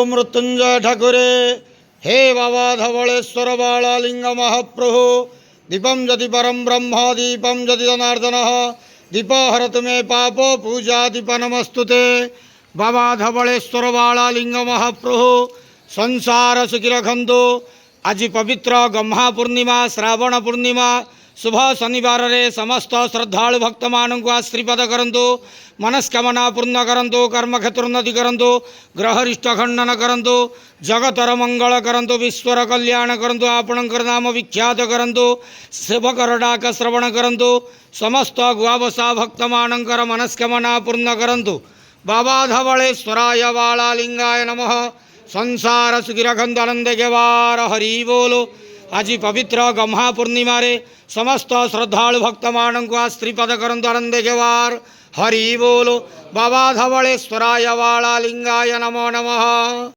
मृत्युंजय ठाकुरे। हे बाबा धवलेश्वर बालालिंग महाप्रभु। दीपम जति परम ब्रह्म दीपम जति जनार्दन दीप हरत मे पाप पूजा दीप नमस्तुते। बाबा धवलेश्वर बालालिंग महाप्रभु संसार सुखी रखंतु। आज पवित्र गम्हा पूर्णिमा श्रावण पूर्णिमा शुभ शनिवार रे समस्त श्रद्धालु भक्त मानक आशीर्वाद करंतु। मनस्कामना पूर्ण करंतु। कर्म क्षेत्र उन्नति करंतु। ग्रहरिष्ट खंडन करंतु। जगतर मंगल करंतु। विश्वर कल्याण करंतु। आपणकर नाम विख्यात करंतु। सेवकर डाक श्रवण करंतु। समस्त गुआवसा भक्त मानकर मनस्कामना पूर्ण करंतु। बाबा धवलेश्वराय बालालिंगाय नमः। संसार सुखी रखंतु आनंद गेवार हरि बोलो। आज पवित्र गम्हा पूर्णिमा रे समस्त श्रद्धालु भक्त मानक आशीर्वाद करंतु आनंद गेवार हरि बोलो। बाबा धवलेश्वराय बालालिंगाय नमो नमः।